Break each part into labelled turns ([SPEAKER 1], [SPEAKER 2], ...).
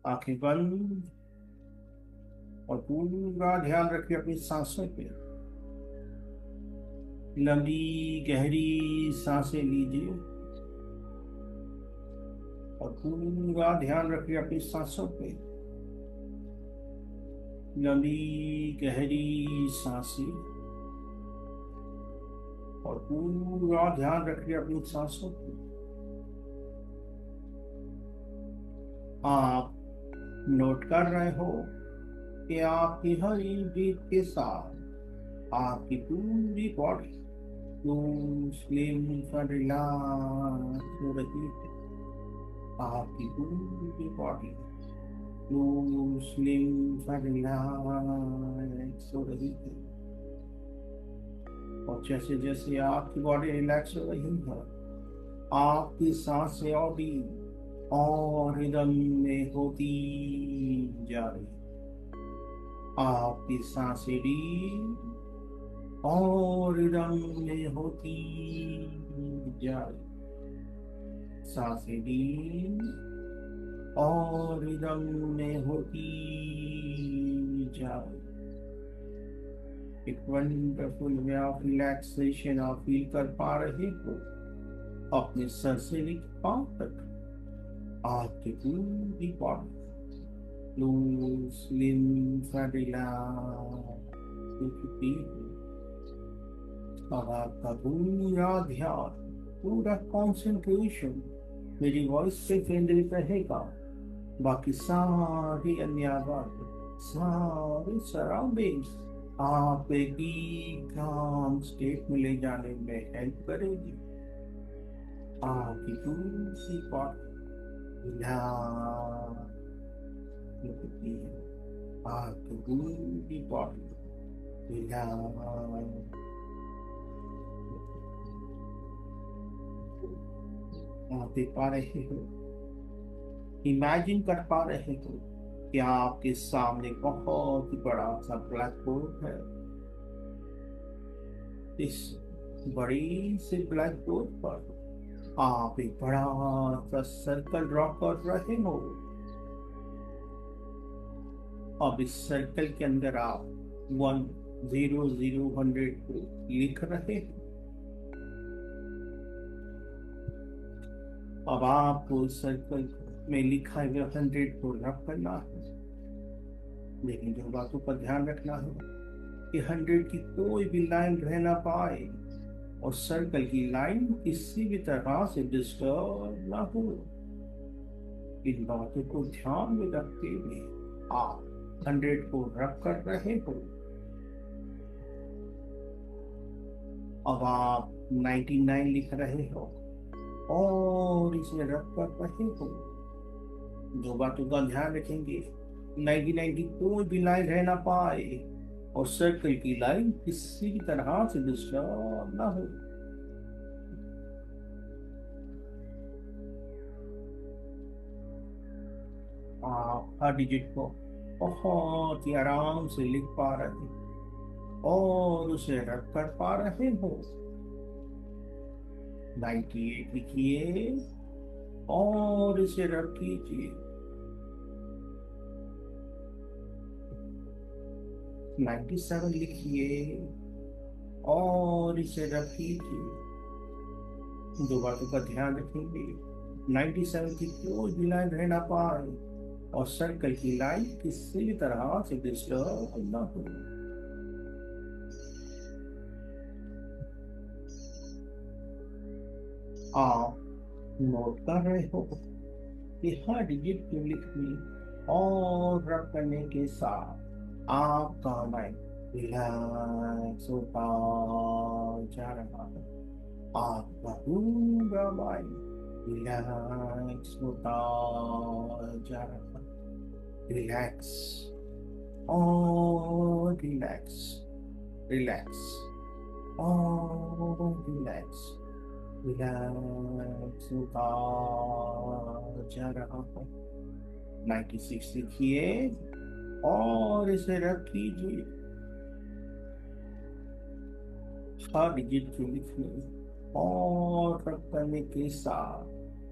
[SPEAKER 1] आंखें बंद और पूरा ध्यान रखिए अपनी सांसों पे। लंबी गहरी सांसें लीजिए और पूरा ध्यान रखिए अपनी सांसों पे। लंबी गहरी सांसें और पूरा ध्यान रखिए अपनी सांसों पे। आप नोट कर रहे हो कि आपकी हर एक ब्रीथ के साथ आपकी पूरी बॉडी स्लिम और रिलैक्स हो रही है। आपकी पूरी बॉडी स्लिम और रिलैक्स हो रही है। और जैसे जैसे आपकी बॉडी रिलैक्स हो रही है, आपकी सांसें और भी और रिदम में होती जा रही है। आपकी सांसें भी और रिदम में होती जा रही। सांसें भी और रिदम में होती जा रही। एक वंडरफुल वे ऑफ रिलैक्सेशन आप फील कर पा रहे हो अपने सर से लेकर पांव तक। आपकी पूरी बॉडी स्लिम और रिलैक्स हो चुकी है। अब आपका पूरा ध्यान, पूरा कंसंट्रेशन मेरी वॉइस पे केंद्रित रहेगा। बाकी सारी अन्य बातें, सारी सराउंडिंग्स आप एक काम स्टेट में ले जाने में हेल्प करेगी। आपकी पूरी बॉडी ध्यान लगती है। आपकी पूरी बॉडी ध्यान। आप देख पा रहे हो, इमेजिन कर पा रहे हो कि आपके सामने बहुत बड़ा सा ब्लैक बोर्ड है। इस बड़ी से ब्लैक बोर्ड पर आप एक बड़ा सा सर्कल ड्रॉ कर रहे हो। अब इस सर्कल के अंदर आप 100 को लिख रहे हो। अब आपको सर्कल में लिखा हुआ 100 को रब करना है। लेकिन जो बातों पर ध्यान रखना है कि 100 की कोई भी लाइन रह ना पाए और सर्कल की लाइन किसी भी तरह से डिस्टर्ब ना हो। इन बातों को ध्यान में रखते हुए आप 100 को रब कर रहे हो। अब आप 99 लिख रहे हो और इसे रब कर रहे हो। दो बातों का ध्यान रखेंगे, 99 की कोई भी लाइन रह ना पाए और सर्कल की लाइन किसी भी तरह से डिस्टर्ब ना हो। आप हर डिजिट को बहुत ही आराम से लिख पा रहे और उसे रब कर पा रहे हो। 98 लिखिए और इसे रब कीजिए। 97 लिखिए और इसे रब कीजिए। दो बातों का ध्यान रखेंगे, 97 की कोई भी लाइन रह ना पाए और सर्कल की लाइन किसी भी तरह से डिस्टर्ब ना हो। आप नोट कर रहे हो कि हर डिजिट की लिखने और रब करने के साथ आपका माइंड रिलैक्स होता जा रहा है। आपका पूरा माइंड रिलैक्स होता जा रहा है। रिलैक्स और रिलैक्स, रिलैक्स और रिलैक्स, रिलैक्स होता जा रहा है। 96 लिखिए और इसे रब कीजिए। हर डिजिट को लिखने और रब करने के साथ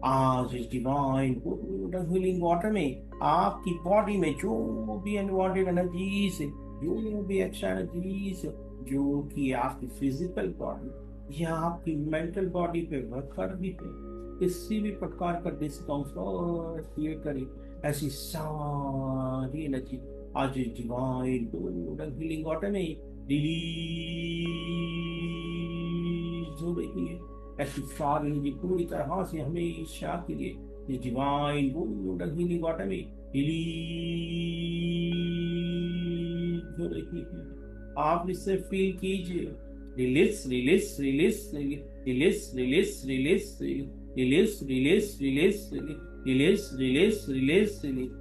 [SPEAKER 1] आज इस डिवाइन हीलिंग वाटर में आपकी बॉडी में जो भी अनवांटेड एनर्जीज है, जो भी एक्स्ट्रा एनर्जीज, जो कि आपकी फिजिकल बॉडी या आपकी मेंटल बॉडी पे वर्क कर रही है, किसी भी प्रकार का डिस्कम्फर्ट क्रिएट करे, ऐसी सारी एनर्जी आज इस डिवाइन हीलिंग वाटर में रिलीज हो रही है। ऐसी सारी एनर्जी पूरी तरह से हमेशा के लिए इस डिवाइन हीलिंग वाटर में रिलीज हो रही है। आप इससे फील कीजिए, release release release release release release release release release release release release release.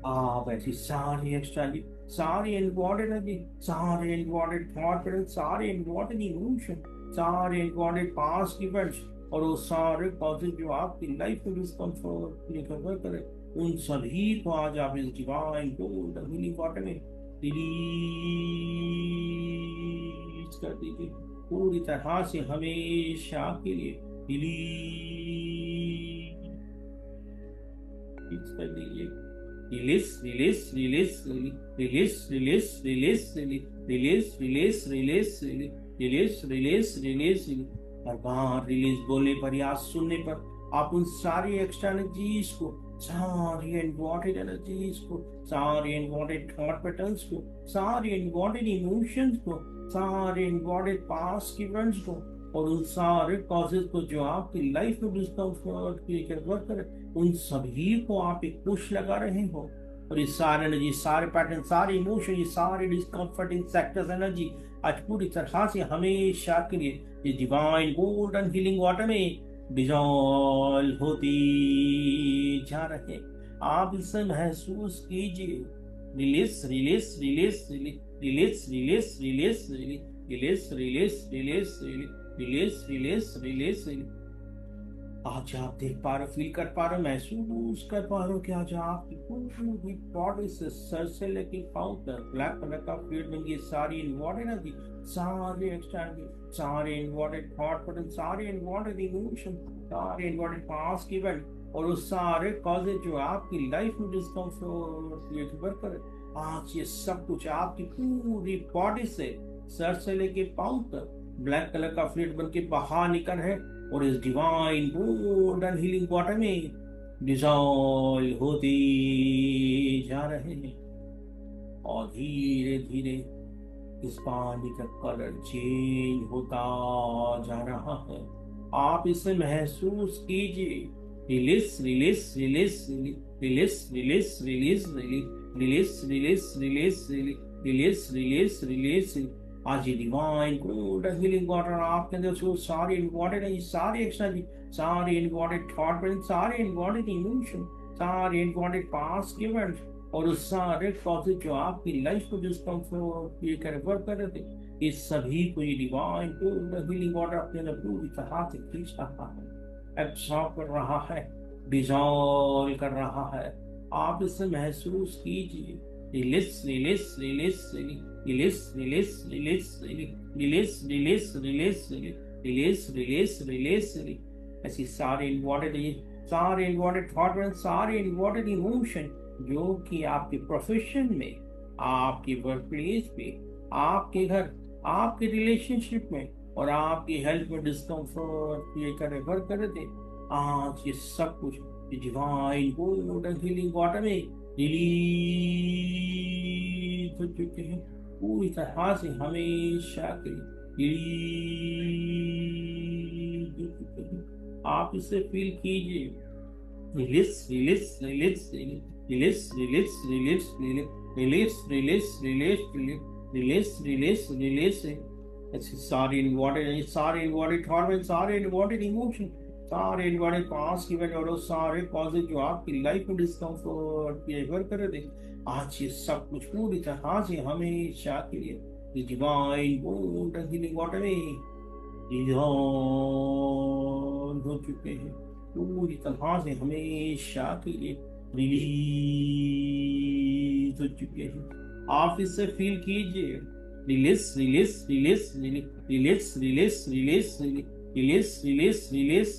[SPEAKER 1] आप ऐसी सारी एक्स्ट्रा सारी इम्पोर्टेंट एनर्जी, सारे इम्पोर्टेंट थॉट पैटर्न, सारे इम्पोर्टेंट इमोशन, सारे इम्पोर्टेंट पास्ट इवेंट्स और वो सारे कॉजेज जो आपकी लाइफ में डिस्कम्फर्ट रिकवर करें, उन सभी को आज आप इस डिवाइन गोल्डन हीलिंग वाटर में रिलीज कर दीजिए, पूरी तरह से हमेशा के लिए रिलीज कर दीजिए। Release release release release release release release release release release release release. हर बार रिलीज बोलने पर या सुनने पर आप उन सारी एक्स्ट्रा एनर्जीज को, सारी अनवांटेड एनर्जीज को, सारे अनवांटेड थॉट पैटर्न्स को, सारे अनवांटेड इमोशंस को, सारे अनवांटेड पास्ट इवेंट्स को और उन सारे कॉजेज को जो आपकी लाइफ में डिस्कम्फर्ट क्रिएट कर, उन सभी को आप एक पुश लगा रहे हो और ये सारे एनर्जी, सारे पैटर्न, सारे इमोशन, ये सारे डिस्कम्फर्टिंग सेक्टर्स एनर्जी आज पूरी तरह से हमेशा के लिए ये डिवाइन गोल्डन हीलिंग वाटर में डिजॉल्व होती जा रहे। आप इसे महसूस कीजिए, release release release release release release release release release release release release. आज आप देख पा रहे हो, फील कर पा रहे हो, महसूस कर पा रहे हो कि आज आपकी पूरी बॉडी से सर से लेके पांव तक ब्लैक कलर का फ्लूइड में ये सारी इन्वॉल्व एनर्जी, सारे एक्स्ट्रा एनर्जी, सारे इन्वॉल्व थॉट पैटर्न, सारे इन्वॉल्व इमोशन, सारे इन्वॉल्व पास्ट इवेंट और उस सारे कॉजेज जो आपकी लाइफ में डिस्कम्फर्ट क्रिएट कर, आज ये सब कुछ आपकी पूरी बॉडी से सर से लेके पांव तक ब्लैक कलर का फ्लूइड बन के बाहर निकल है और इस डिवाइन गोल्डन हीलिंग वाटर में डिसॉल्व होते जा रहे हैं और धीरे धीरे इस पानी का कलर चेंज होता जा रहा है। आप इसे महसूस कीजिए, release release release release release release release release release release release release. आज ये डिवाइन गोल्डन हीलिंग वाटर आपके अंदर से सारे इम्पोर्टेंट है, सारे एक्स्ट्रा, सारे इम्पोर्टेंट थॉट पैटर्न, सारे इम्पोर्टेंट इमोशन, सारे इम्पोर्टेंट पास्ट इवेंट्स और उस सारे कॉजेज जो आपकी लाइफ को डिस्कम्फर्ट ये वर्क कर रहे थे, इस सभी को ये डिवाइन गोल्डन हीलिंग वाटर अपने अंदर पूरी तरह से खींच रहा है, एब्सॉर्ब कर रहा है, डिसॉल्व कर रहा है। आप इसे महसूस कीजिए, release release release release release release release release release release release release. ऐसी सारे इन्वॉल्वेड थॉट, सारे इन्वॉल्वेड इमोशन जो कि आपके प्रोफेशन में, आपके वर्क प्लेस पे, आपके घर, आपके रिलेशनशिप में और आपकी हेल्थ में डिस्कम्फर्ट ये वर्क कर रहे थे, आज ये सब कुछ डिवाइन गोल्डन हीलिंग वाटर में रिलीज हो चुके हैं, पूरी तरह से हमेशा के रिलीज हो चुके हैं। आप इसे फील कीजिए, release release release release release release release release release release release release. ऐसे सारे इन्वॉल्वेड थॉट, सारे इन्वॉल्वेड इमोशन, सारे इन्वॉल्वेड पास्ट इवेंट और सारे कॉजेज जो आपकी लाइफ में डिस्कम्फर्ट क्रिएट कर रहे थे, आज ये सब कुछ पूरी तरह से हमेशा के लिए डिवाइन गोल्डन हीलिंग वाटर में डिसॉल्व हो चुके हैं, पूरी तरह से हमेशा के लिए रिलीज हो चुके हैं। आप इससे फील कीजिए, release release release release release release release release release release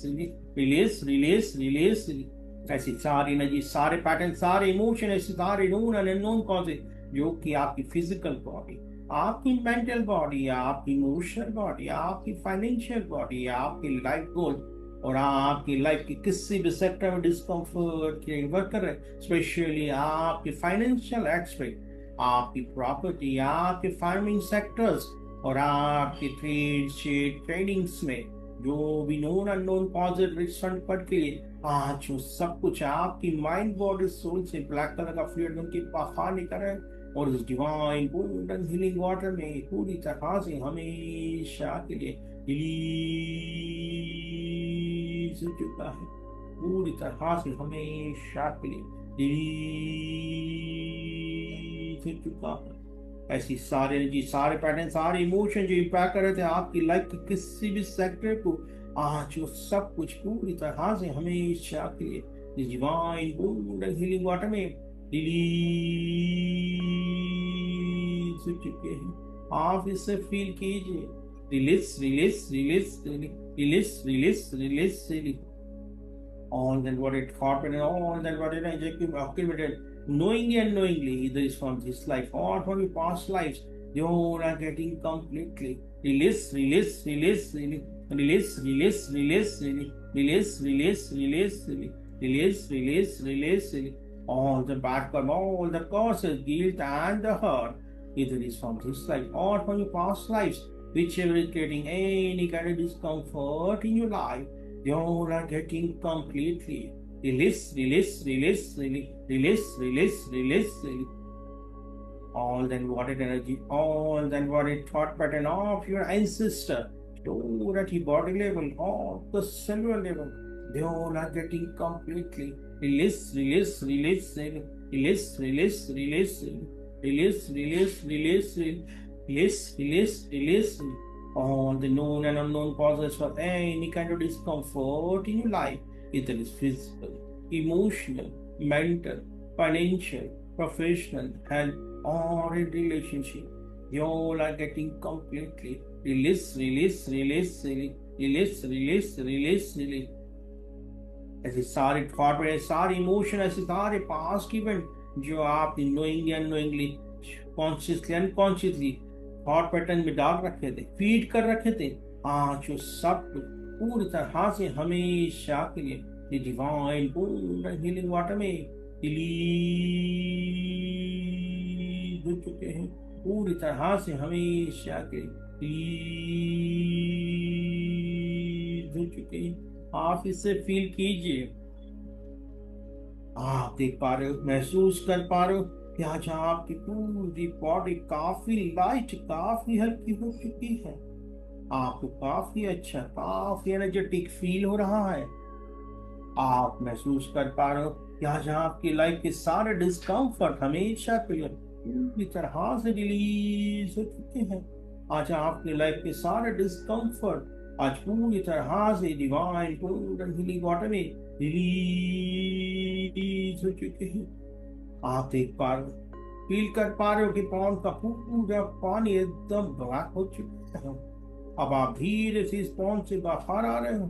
[SPEAKER 1] release release release. ऐसी सारी एनर्जी, सारे पैटर्न, सारे इमोशन, ऐसे सारे नोन एंड अननोन कॉजेज जो कि आपकी फिजिकल बॉडी, आपकी मेंटल बॉडी, आपकी इमोशनल बॉडी, आपकी फाइनेंशियल बॉडी, आपकी लाइफ गोल और आपकी लाइफ की किसी भी सेक्टर में डिस्कम्फर्ट वर्क कर रहे हैं, स्पेशली आपके फाइनेंशियल एस्पेक्ट, आपकी प्रॉपर्टी, आपके फार्मिंग सेक्टर्स और आपके ट्रेडिंग्स में जो भी नोन अननोन कॉजेज रिफंड पड़ के लिए आज जो सब कुछ आपकी माइंड बॉडी सोल से ब्लैक कलर का फ्लूइड बन के बाहर निकल रहा है और उस डिवाइन गोल्डन हीलिंग वाटर में पूरी तरह से हमेशा के लिए रिलीज हो चुका है, पूरी तरह से हमेशा के लिए रिलीज हो चुका है। ऐसी सारे एनर्जी, सारे पैटर्न, सारे इमोशन जो इम्पैक्ट कर रहे थे आपकी लाइफ के किसी भी सेक्टर को आज वो सब कुछ पूरी तरह से हमेशा के लिए डिवाइन गोल्डन हीलिंग वाटर में रिलीज हो चुके हैं। आप इसे फील कीजिए, release release release release release release release. All that what it thought and all that what it accumulated knowingly and unknowingly, either is from this life or from your past lives, you are getting completely release release release release release release release release release release release release all the bad karma, all the causes, guilt and the hurt, either is from this life or from your past lives, whichever is creating any kind of discomfort in your life, you are getting completely release release release release release release release release. All that water energy, all that water thought pattern of your ancestor, stored at your body level or the cellular level, they all are getting completely release release release release release release release release release release release release. All the known and unknown causes for any kind of discomfort in your life, either is physical, emotional, mental, financial, professional, health, or in relationship, you all are getting completely release, release, release, release, release, release, release, release. ऐसे सारे thought, सारे emotion, ऐसे सारे past event जो आप knowingly unknowingly, consciously unconsciously thought pattern में डाल रखे थे, फीड कर रखे थे, आज वो सब पूरी तरह से हमेशा के लिए डिवाइन गोल्डन हीलिंग वाटर में रिलीज हो चुके हैं, पूरी तरह से हमेशा के रिलीज हो चुके हैं। आप इसे फील कीजिए, आप देख पा रहे हो, महसूस कर पा रहे हो कि आज आपकी पूरी बॉडी काफी लाइट, काफी हल्की हो चुकी है, आपको काफी अच्छा, काफी एनर्जेटिक फील हो रहा है। आप महसूस कर पा रहे हो कि आज आपकी लाइफ के सारे डिस्कम्फर्ट हमेशा के लिए पूरी तरह से रिलीज हो चुके हैं। आज आपकी लाइफ के सारे डिस्कम्फर्ट आज पूरी तरह से डिवाइन गोल्डन हीलिंग वाटर में रिलीज हो चुके हैं। आप देख पा रहे हो, फील कर पा रहे हो कि पौन का पूरा पानी एकदम ब्लैक हो चुका है। अब आप धीरे से इस पौन से बाहर आ रहे हो,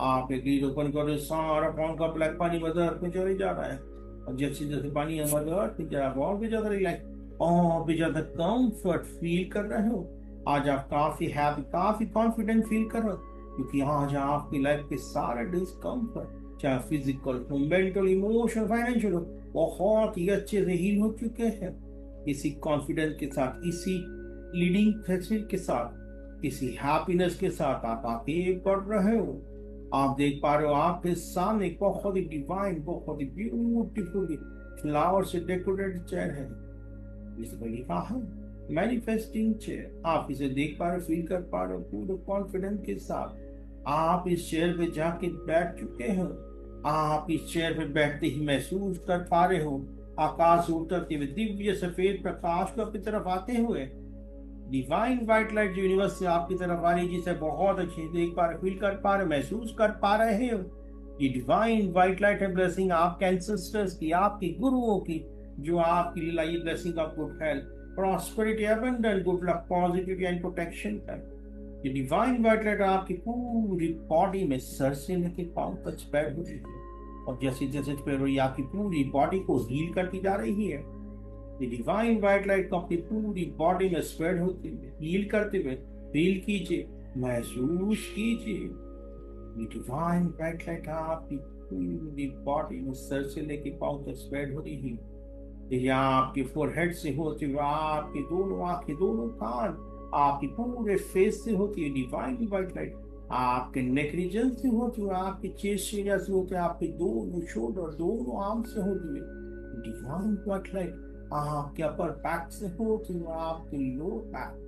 [SPEAKER 1] आप एक लीड ओपन कर रहे, सारा पौन का ब्लैक पानी मदर अर्थ में चले जा रहा है और जैसे जैसे पानी मदर अर्थ में जा रहा है और भी ज्यादा रिलैक्स और भी ज्यादा कंफर्ट फील कर रहे हो। आज आप काफी हैप्पी, काफी कॉन्फिडेंट फील कर रहे हो क्योंकि आज आपकी लाइफ के सारे डिस्कम्फर्ट, चाहे फिजिकल, मेंटल, इमोशनल, फाइनेंशियल, बहुत ही अच्छे से हील हो चुके हैं। इसी कॉन्फिडेंस के साथ, इसी लीडिंग फैसिलिटी के साथ, इसी हैप्पीनेस के साथ आप आगे बढ़ रहे हो। आप देख पा रहे हो आपके सामने बहुत ही डिवाइन, बहुत ही ब्यूटीफुल फ्लावर से डेकोरेटेड चेयर है, जिसमें लिखा है मैनिफेस्टिंग चेयर। आप इसे देख पा रहे हो, फील कर पा रहे हो पूरे कॉन्फिडेंस के साथ। आप इस चेयर पे जाके बैठ चुके हो। आप इस चेयर पे बैठते ही महसूस कर पा रहे हो आकाश से उतरते हुए दिव्य सफेद प्रकाश को अपनी तरफ आते हुए, डिवाइन व्हाइट लाइट जो यूनिवर्स से आपकी तरफ आ रही, जिसे बहुत अच्छे देख पा रहे, फील कर पा रहे, महसूस कर पा रहे हो। ये डिवाइन व्हाइट लाइट है ब्लेसिंग आपके एंसेस्टर्स की, आपके गुरुओं की, जो आपके लिए लाई blessing of good health, prosperity, abundance, good luck, positivity and protection है। ये डिवाइन वाइट लाइट आपकी पूरी बॉडी में सर से लेके पांव तक स्प्रेड हो रही है, और जैसे जैसे स्प्रेड हो रही है आपकी पूरी बॉडी को हील करती जा रही है। ये डिवाइन वाइट लाइट को अपनी पूरी बॉडी में स्प्रेड होते हुए हील करते हुए फील कीजिए, महसूस कीजिए। ये डिवाइन वाइट लाइट आपकी पूरी बॉडी में सर से लेके पांव तक स्प्रेड हो रही है। यहाँ आपके फोरहेड से होते हुए आपके दोनों आंखें, दोनों कान, आपके पूरे फेस से होती है डिवाइन वाइट लाइट, आपके नेक रीजन से होती हुए, आपके चेस्ट एरिया से होते हुए, आपके दोनों शोल्डर, दोनों आर्म से होती हुए डिवाइन वाइट लाइट, आपके अपर बैक से होती हुए आपके लोअर बैक,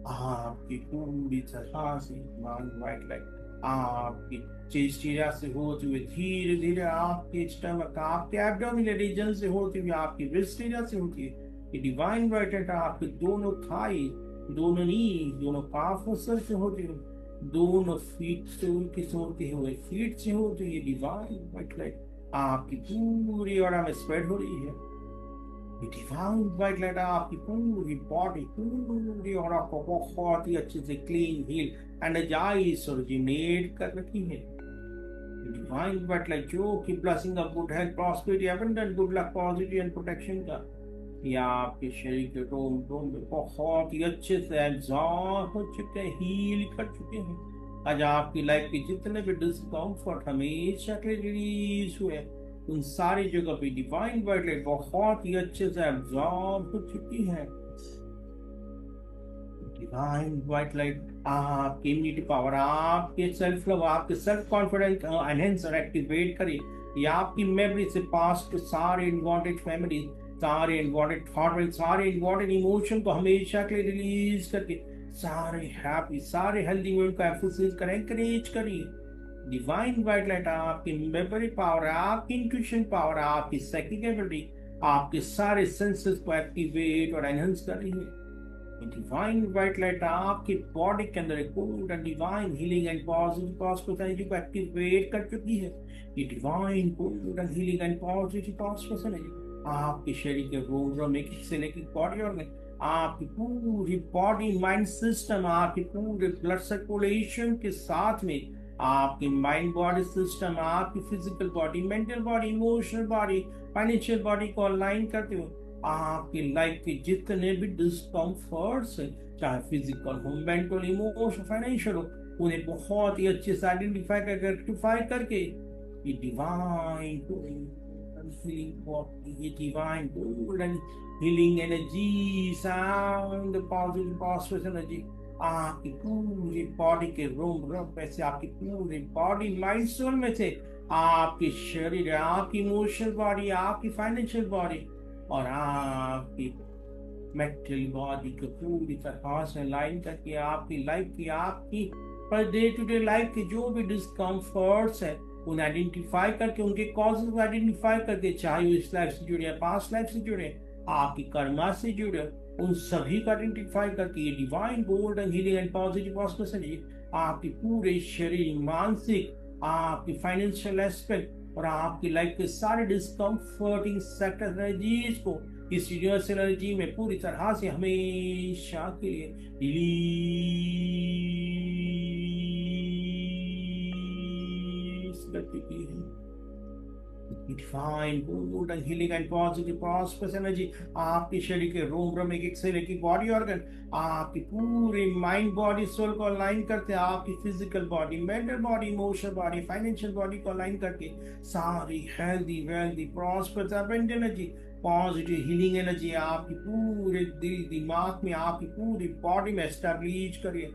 [SPEAKER 1] आपकी पूरी तरह से डिवाइन वाइट लाइट आपकी चेस्ट एरिया से होते हुए धीरे धीरे आपके स्टमक, आपके एब्डोमिनल रीजन से होती हुई आपकी रिस्ट एरिया से होती है। ये डिवाइन वाइट लाइट आपके दोनों थाई, दोनों नी, दोनों काफ मसल से होती हुई, दोनों फीट से उनके होते हुए फीट से होती हुई डिवाइन वाइट लाइट आपकी पूरी ऑरा में स्प्रेड हो रही है। ये डिवाइन वाइट लाइट आपकी पूरी बॉडी, पूरी ऑरा को बहुत ही अच्छे से क्लीन, हील, एनर्जाइज और रिजुनेट कर रखी है। डिवाइन वाइट लाइट जो कि blessing of good health, prosperity, abundant, good luck, positive and protection का या आपके शरीर के रोम रोम में बहुत ही अच्छे से एब्जॉर्ब हो चुके हैं, हील कर चुके हैं। आज आपकी लाइफ के जितने भी डिस्कम्फर्ट हमेशा के रिलीज हुए, उन सारी जगह पे डिवाइन वाइट लाइट बहुत ही अच्छे से एब्जॉर्ब हो चुकी है। डिवाइन वाइट लाइट आपकी इम्यूनिटी पावर, आपके सेल्फ लव, आपके सेल्फ कॉन्फिडेंस एनहेंस और एक्टिवेट करे। या आपकी मेमोरी से पास्ट सारे इनवांटेड मेमोरी, सारे इनवांटेड थॉट, सारे इनवांटेड इमोशन को हमेशा के लिए रिलीज करके सारे हैप्पी, सारे हेल्दी मूवमेंट को एम्फोसिस करें, एनकरेज करिए। डिवाइन वाइट लाइट आपकी मेमोरी पावर, आपकी इंट्यूशन पावर, आपकी साइकिक एबिलिटी, आपके सारे सेंसेस को एक्टिवेट और एनहेंस कर रही है। डिवाइन वाइट लाइट आपकी बॉडी के अंदर एक cold and divine healing and positive positive energy को एक्टिवेट कर चुकी है। ये divine cold and healing and positive positive energy आपके शरीर के रोम में से लेकर बॉडी ऑर्गन, आपकी पूरी बॉडी माइंड सिस्टम, आपके पूरे ब्लड सर्कुलेशन के साथ में आपकी माइंड बॉडी सिस्टम, आपकी physical body, mental body, emotional body, financial body को अलाइन करते हुए आपकी लाइफ के जितने भी डिस्कम्फर्ट्स हैं, चाहे फिजिकल हो, मेंटल, इमोशनल, फाइनेंशियल हो, उन्हें बहुत ही अच्छे से आइडेंटिफाई करके रेक्टिफाई करके ये डिवाइन ये divine golden healing energy, sound positive energy आपकी पूरी बॉडी के रोम रोम में से, आपकी पूरी बॉडी माइंड सोल में से, आपके शरीर, आपकी इमोशनल बॉडी, आपकी फाइनेंशियल बॉडी और आपकी मेंटल बॉडी को पूरी तरह से लाइन करके आपकी लाइफ की, आपकी per day to day life के जो भी डिस्कम्फर्ट्स है उन्हें आइडेंटिफाई करके, उनके कॉजेज को आइडेंटिफाई करके, चाहे वो इस लाइफ से जुड़े, पास्ट लाइफ से जुड़े, आपकी कर्मा से जुड़े, उन सभी को आइडेंटिफाई करके ये divine golden healing and positive positive आपकी पूरे शरीर, मानसिक, आपकी फाइनेंशियल एस्पेक्ट और आपकी लाइफ के सारे डिस्कम्फर्टिंग सेक्टर एनर्जीज को इस यूनिवर्सल एनर्जी में पूरी तरह से हमेशा के लिए रिलीज कर चुकी है। Divine golden healing and positive prosperous energy आपके शरीर के रोम रोम, एक से लेकर बॉडी ऑर्गन, आपकी पूरी माइंड बॉडी सोल को अलाइन करते हैं, आपकी physical body, mental body, emotional body, financial body को अलाइन करके सारी healthy wealthy prosperous abundant energy, positive healing energy आपकी पूरे दिल दिमाग में, आपकी पूरी बॉडी में एस्टैब्लिश करिए।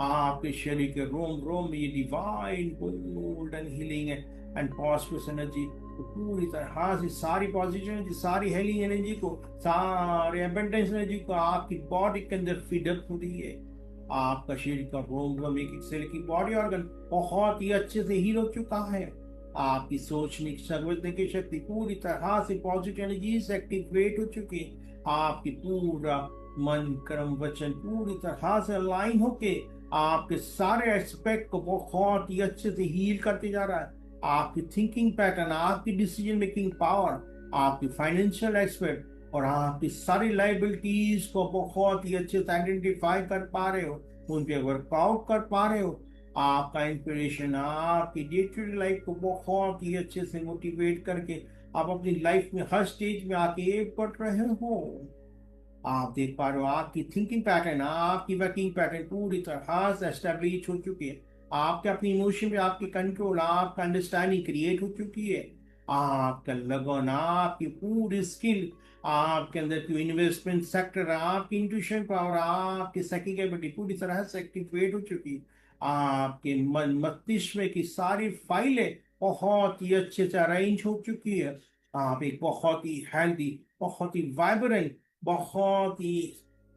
[SPEAKER 1] आपके शरीर के रोम रोम में ये divine golden healing and positive energy पूरी तरह से सारी पॉजिटिव एनर्जी, सारी हीलिंग एनर्जी को, सारे एबंडेंस एनर्जी को आपकी बॉडी के अंदर फीडअप हो रही है। आपका शरीर का रोम रोम, एक सेल की बॉडी ऑर्गन बहुत ही अच्छे से हील हो चुका है। आपकी सोचने की, समझने की शक्ति पूरी तरह से पॉजिटिव एनर्जी से एक्टिवेट हो चुकी है। आपकी पूरा मन, कर्म, वचन पूरी तरह से अलाइन होके आपके सारे एस्पेक्ट को बहुत ही अच्छे से हील करते जा रहा है। आपकी थिंकिंग पैटर्न, आपकी डिसीजन मेकिंग पावर, आपकी फाइनेंशियल एस्पेक्ट, और आपकी सारी लाइबिलिटीज को बहुत ही अच्छे से आइडेंटिफाई कर पा रहे हो, उन पे वर्कआउट कर पा रहे हो। आपका इंस्पिरेशन आपकी डे टू डे लाइफ को बहुत ही अच्छे से मोटिवेट करके आप अपनी लाइफ में हर स्टेज में आगे बढ़ रहे हो। आप देख पा रहे हो आपकी थिंकिंग पैटर्न, आपकी वर्किंग पैटर्न पूरी तरह से एस्टेब्लिश हो चुकी है। आपके अपनी इमोशन पे आपकी कंट्रोल, आपका अंडरस्टैंडिंग क्रिएट हो चुकी है। आपका लगन, आपकी पूरी स्किल, आपके अंदर की इन्वेस्टमेंट सेक्टर, आपकी इंट्यूशन पावर, आपकी साइकिक एबिलिटी पूरी तरह से एक्टिवेट हो चुकी है। आपके मन मस्तिष्क में की सारी फाइलें बहुत ही अच्छे से अरेंज हो चुकी है। आप एक बहुत ही हेल्दी, बहुत ही वाइब्रेंट, बहुत ही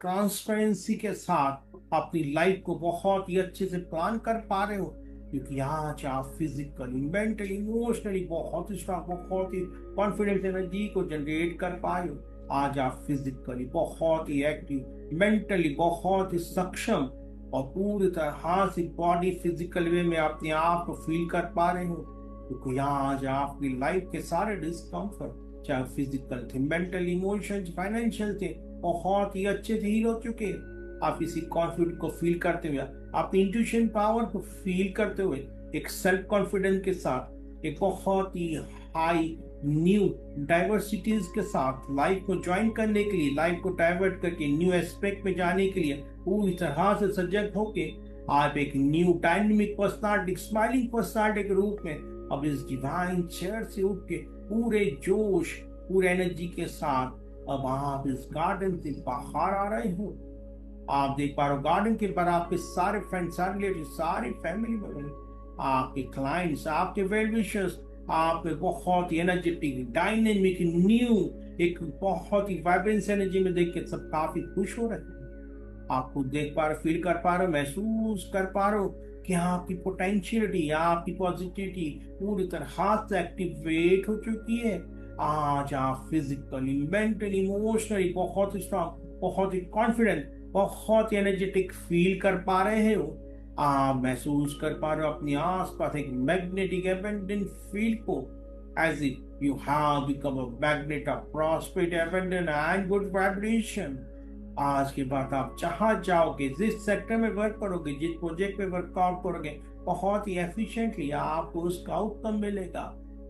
[SPEAKER 1] ट्रांसपेरेंसी के साथ अपनी लाइफ को बहुत ही अच्छे से प्लान कर पा रहे हो, क्योंकि आज आप फिजिकली मेंटली इमोशनली बहुत ही स्ट्रांग, बहुत ही कॉन्फिडेंस एनर्जी को जनरेट कर पाए हो। आज आप फिजिकली बहुत ही एक्टिव, मेंटली बहुत ही सक्षम, और पूरी तरह से बॉडी फिजिकल वे में अपने आप को फील कर पा रहे हो, क्योंकि आज आपकी लाइफ के सारे डिस्कम्फर्ट, चाहे फिजिकल थे, मेंटल, इमोशंस, फाइनेंशियल थे, बहुत ही अच्छे से हील हो चुके हैं। आप इसी कॉन्फिडेंस को फील करते हुए, अपनी इंट्यूशन पावर को फील करते हुए, एक सेल्फ कॉन्फिडेंस के साथ, एक बहुत ही हाई न्यू डाइवर्सिटीज के साथ लाइफ को ज्वाइन करने के लिए, लाइफ को डाइवर्ट करके न्यू एस्पेक्ट में जाने के लिए पूरी तरह से सजग होके आप एक new dynamic personality, smiling personality के रूप में अब इस डिवाइन चेयर से उठ के पूरे जोश, पूरे एनर्जी के साथ अब आप इस गार्डन से बाहर आ रहे हो। आप देख पा रहे हो गार्डन के पर आपके सारे फ्रेंड्स, सारे रिलेटिव, सारे फैमिली मेंबर, आपके क्लाइंट्स, आपके वेल विशर्स, आपके बहुत ही एनर्जेटिक, डायनेमिक, न्यू, एक बहुत ही वाइब्रेंस एनर्जी में देख के सब काफी खुश हो रहे हैं। आप खुद देख पा रहे हो, फील कर पा रहे हो, महसूस कर पा रहे हो कि आपकी पोटेंशियलिटी, आपकी पॉजिटिविटी पूरी तरह से एक्टिवेट हो चुकी है। आज आप फिजिकली, मेंटली, इमोशनली बहुत स्ट्रांग, बहुत ही कॉन्फिडेंट, बहुत ही एनर्जेटिक फील कर पा रहे हो। आप महसूस कर पा रहे हो अपने आसपास एक मैग्नेटिक एबंडेंट फील्ड को, as if you have become a magnet of prosperity, abundance and good vibration. आज के बाद आप जहां जाओगे, जिस सेक्टर में वर्क करोगे, जिस प्रोजेक्ट पे वर्कआउट करोगे, बहुत ही एफिशिएंटली आपको उसका आउटकम मिलेगा।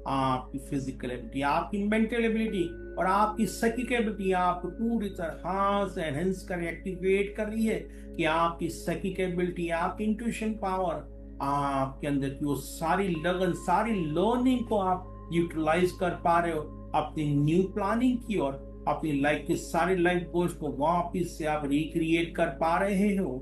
[SPEAKER 1] आपकी फिजिकल एबिलिटी, आपकी मेंटल एबिलिटी और आपकी साइकिक एबिलिटी आपको पूरी तरह से एनहेंस कर, एक्टिवेट कर रही है कि आपकी साइकिक एबिलिटी, आपकी इंट्यूशन पावर, आपके अंदर की वो सारी लगन, सारी लर्निंग को आप यूटिलाइज कर पा रहे हो अपनी न्यू प्लानिंग की ओर। अपनी लाइफ के सारे लाइफ गोल्स को वापस से आप रिक्रिएट कर पा रहे हो।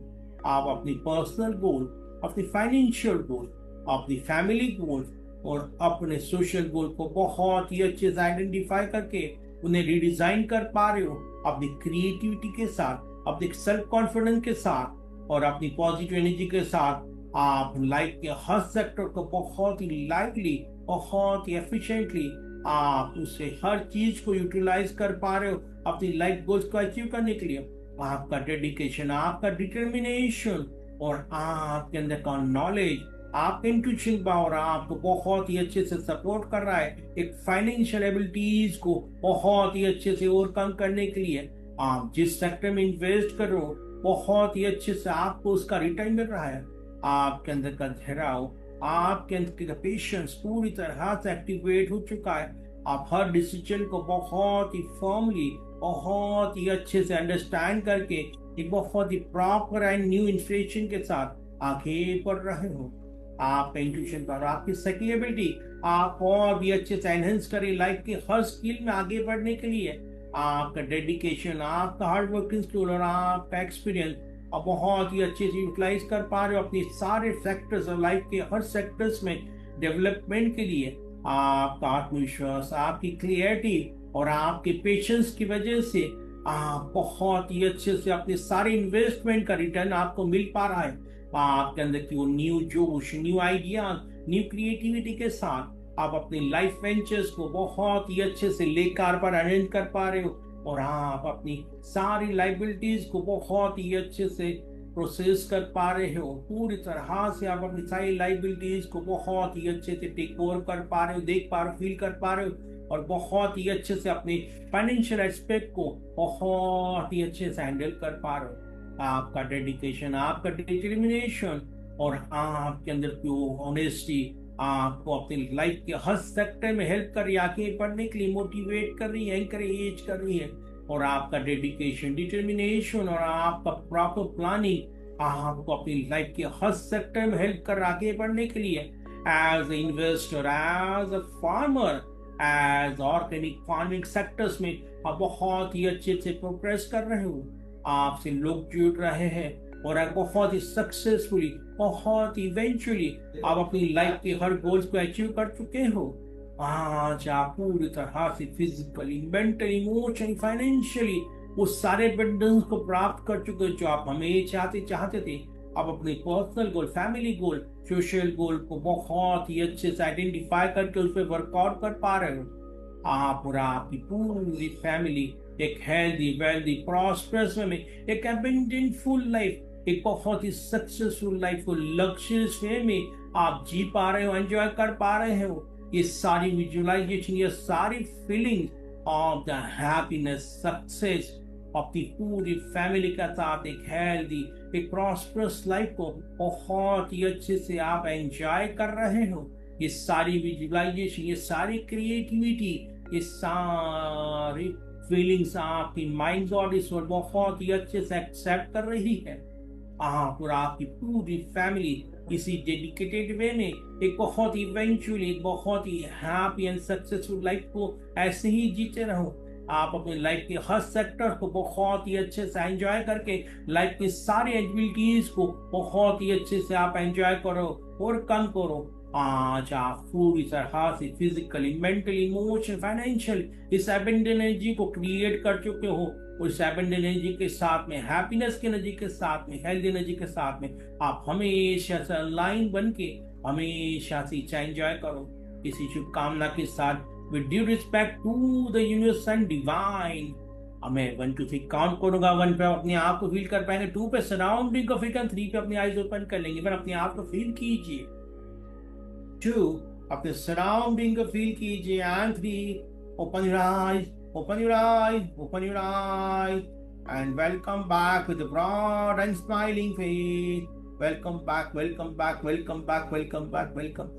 [SPEAKER 1] आप अपनी पर्सनल गोल, अपनी फाइनेंशियल गोल, अपनी फैमिली गोल और अपने सोशल गोल को बहुत ही अच्छे से आइडेंटिफाई करके उन्हें रिडिजाइन कर पा रहे हो अपनी क्रिएटिविटी के साथ, अपने सेल्फ कॉन्फिडेंस के साथ और अपनी पॉजिटिव एनर्जी के साथ। आप लाइफ के हर सेक्टर को बहुत ही लाइवली, बहुत ही एफिशिएंटली आप उससे हर चीज को यूटिलाइज कर पा रहे हो अपनी लाइफ गोल्स को अचीव करने के लिए। आपका डेडिकेशन, आपका डिटर्मिनेशन और आपके अंदर का नॉलेज, आपका इंट्यूशन पावर आपको बहुत ही अच्छे से सपोर्ट कर रहा है एक फाइनेंशियल एबिलिटीज को बहुत ही अच्छे से ओवरकम करने के लिए। आप जिस सेक्टर में इन्वेस्ट कर रहे हो बहुत ही अच्छे से आपको उसका रिटर्न मिल रहा है। आपके अंदर का धैर्य, आपके अंदर का पेशेंस पूरी तरह से एक्टिवेट हो चुका है। आप हर डिसीजन को बहुत ही फर्मली, बहुत ही अच्छे से अंडरस्टैंड करके एक बहुत ही प्रॉपर एंड न्यू इंस्पिरेशन के साथ आगे बढ़ रहे हो। आपका इंट्यूशन पर, आपकी स्किलेबिलिटी आप और भी अच्छे से एनहेंस करें लाइफ के हर स्किल में आगे बढ़ने के लिए। आपका डेडिकेशन, आपका हार्ड वर्किंग स्किल और आपका एक्सपीरियंस अब बहुत ही अच्छे से यूटिलाइज कर पा रहे हो अपने सारे सेक्टर्स और लाइफ के हर सेक्टर्स में डेवलपमेंट के लिए। आपका आत्मविश्वास, आपकी क्लियरिटी और आपके पेशेंस की वजह से आप बहुत ही अच्छे से अपने सारे इन्वेस्टमेंट का रिटर्न आपको मिल पा रहा है। आपके अंदर की वो न्यू जोश, न्यू आइडियाज, न्यू क्रिएटिविटी के साथ आप अपनी लाइफ वेंचर्स को बहुत ही अच्छे से लेकर पर अरेंज कर पा रहे हो और आप अपनी सारी लाइबिलिटीज को बहुत ही अच्छे से प्रोसेस कर पा रहे हो। पूरी तरह से आप अपनी सारी लाइबिलिटीज को बहुत ही अच्छे से टेक ओवर कर पा रहे हो, देख पा रहे हो, फील कर पा रहे हो और बहुत ही अच्छे से अपने फाइनेंशियल एस्पेक्ट को बहुत ही अच्छे से हैंडल कर पा रहे हो। आपका डेडिकेशन, आपका डिटर्मिनेशन और आपके अंदर प्योर ऑनेस्टी आपको अपनी लाइफ के हर सेक्टर में हेल्प कर रही है, आगे बढ़ने के लिए मोटिवेट कर रही है, एनकरेज कर रही है। और आपका डेडिकेशन, डिटर्मिनेशन और आपका प्रॉपर प्लानिंग आपको अपनी लाइफ के हर सेक्टर में हेल्प कर आगे बढ़ने के लिए। As a investor, as a farmer, as organic farming sectors में आप बहुत ही अच्छे से प्रोग्रेस कर रहे हो। आपसे लोग जुड़ रहे हैं और आप बहुत ही सक्सेसफुली, बहुत इवेंचुअली आप अपनी लाइफ के हर गोल्स को अचीव कर चुके हो। आज आप पूरी तरह से फिजिकली, मेंटली, इमोशनली, फाइनेंशियली उस सारे बंडल्स को प्राप्त कर चुके हो जो आप हमें चाहते चाहते थे। आप अपने personal goal, family goal, social goal को बहुत ही अच्छे से आइडेंटिफाई करके उस पर वर्कआउट कर पा रहे हो। आप और आपकी पूरी फैमिली एक हेल्दी, वेल्दी, प्रॉस्परस में एक एबंडेंट फुल लाइफ, एक बहुत ही सक्सेसफुल लाइफ को लग्जरियस वे में आप जी पा रहे हो, एंजॉय कर पा रहे हो। ये सारी विजुअलाइजेशन, ये सारी feeling of the happiness, success अपनी पूरी फैमिली के साथ एक हेल्दी, एक प्रॉस्परस लाइफ को बहुत ही अच्छे से आप एंजॉय कर रहे हो। ये सारी विजुअलाइजेशन, ये सारी क्रिएटिविटी, ये सारी फीलिंग्स आपकी माइंड और इस वक्त बहुत ही अच्छे से एक्सेप्ट कर रही है। आप और आपकी पूरी फैमिली इसी डेडिकेटेड वे में एक बहुत ही इवेंचुअली, एक बहुत ही हैप्पी एंड सक्सेसफुल लाइफ को ऐसे ही जीते रहो। आप अपनी लाइफ के हर सेक्टर को बहुत ही अच्छे से एंजॉय करके लाइफ की सारी एक्टिविटीज को बहुत ही अच्छे से आप एंजॉय करो और कम करो। आज आप पूरी तरह से फिजिकली, मेंटली, इमोशनल, फाइनेंशियल इस एबंडेंट एनर्जी को क्रिएट कर चुके हो। उस एबंडेंट एनर्जी के साथ में, हैप्पीनेस की एनर्जी के साथ में, हेल्थ एनर्जी के साथ में आप हमेशा से अलाइन बन के हमेशा से इच्छा एंजॉय करो। इसी शुभकामना के साथ with due respect to the universe and divine, अब मैं 1 2 3 काउंट करूंगा। 1 पे अपने आप को फील कर पाएंगे, 2 पे सराउंडिंग को फील कर, 3 पे अपनी आईज ओपन कर लेंगे, पर अपने आप को फील कीजिए। 2 अपने सराउंडिंग को फील कीजिए, and 3 open your eyes, open your eyes, open your eyes, and welcome back with a broad and smiling face. Welcome back, welcome back, welcome back, welcome back, welcome.